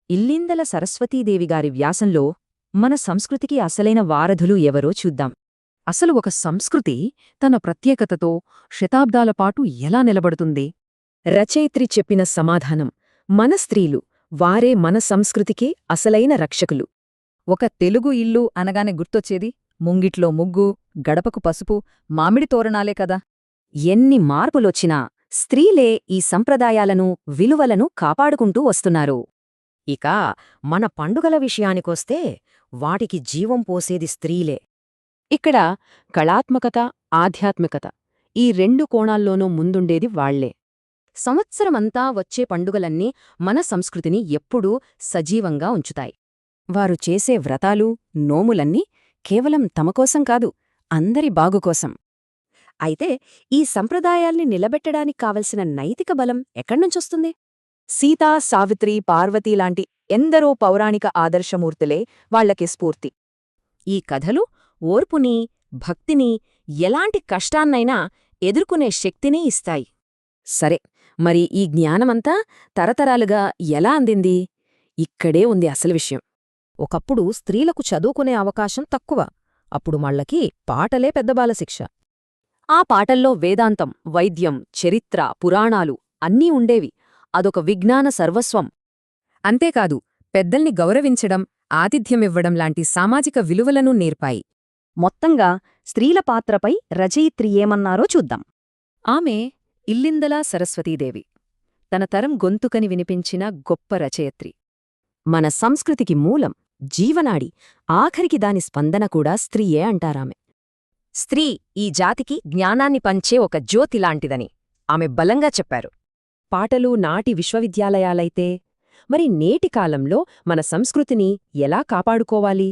ఇల్లిందల సరస్వతీదేవిగారి వ్యాసంలో మన సంస్కృతికి అసలైన వారధులు ఎవరో చూద్దాం. అసలు ఒక సంస్కృతి తన ప్రత్యేకతతో శతాబ్దాలపాటు ఎలా నిలబడుతుంది? రచయిత్రి చెప్పిన సమాధానం మన స్త్రీలు, వారే మన సంస్కృతికి అసలైన రక్షకులు. ఒక తెలుగు ఇల్లు అనగానే గుర్తొచ్చేది ముంగిట్లో ముగ్గు, గడపకు పసుపు, మామిడి తోరణాలే కదా. ఎన్ని మార్పులొచ్చినా స్త్రీలే ఈ సంప్రదాయాలను, విలువలను కాపాడుకుంటూ వస్తున్నారు. ఇక మన పండుగల విషయానికొస్తే వాటికి జీవం పోసేది స్త్రీలే. ఇక్కడ కళాత్మకత, ఆధ్యాత్మికత ఈ రెండు కోణాల్లోనూ ముందుండేది వాళ్లే. సంవత్సరమంతా వచ్చే పండుగలన్నీ మన సంస్కృతిని ఎప్పుడూ సజీవంగా ఉంచుతాయి. వారు చేసే వ్రతాలు, నోములన్నీ కేవలం తమకోసం కాదు, అందరి బాగుకోసం. అయితే ఈ సంప్రదాయాల్ని నిలబెట్టడానికి కావలసిన నైతిక బలం ఎక్కడ్నుంచొస్తుంది? సీతా, సావిత్రి, పార్వతీ లాంటి ఎందరో పౌరాణిక ఆదర్శమూర్తులే వాళ్లకి స్ఫూర్తి. ఈ కథలు ఓర్పుని, భక్తిని, ఎలాంటి కష్టాన్నైనా ఎదుర్కొనే శక్తిని ఇస్తాయి. సరే, మరి ఈ జ్ఞానమంతా తరతరాలుగా ఎలా అందింది? ఇక్కడే ఉంది అసలు విషయం. ఒకప్పుడు స్త్రీలకు చదువుకునే అవకాశం తక్కువ. అప్పుడు మళ్ళకి పాటలే పెద్ద బాలశిక్ష. ఆ పాటల్లో వేదాంతం, వైద్యం, చరిత్ర, పురాణాలు అన్నీ ఉండేవి. అదొక విజ్ఞాన సర్వస్వం. అంతేకాదు, పెద్దల్ని గౌరవించడం, ఆతిథ్యమివ్వడం లాంటి సామాజిక విలువలను నేర్పాయి. మొత్తంగా స్త్రీల పాత్రపై రచయిత్రి ఏమన్నారో చూద్దాం. ఆమె ఇల్లిందల సరస్వతీదేవి, తన తరం గొంతుకని వినిపించిన గొప్ప రచయిత్రి. మన సంస్కృతికి మూలం, జీవనాడి, ఆఖరికి దాని స్పందన కూడా స్త్రీయే అంటారామె. స్త్రీ ఈ జాతికి జ్ఞానాన్ని పంచే ఒక జ్యోతిలాంటిదని ఆమె బలంగా చెప్పారు. పాటలు నాటి విశ్వవిద్యాలయాలైతే, మరి నేటి కాలంలో మన సంస్కృతిని ఎలా కాపాడుకోవాలి?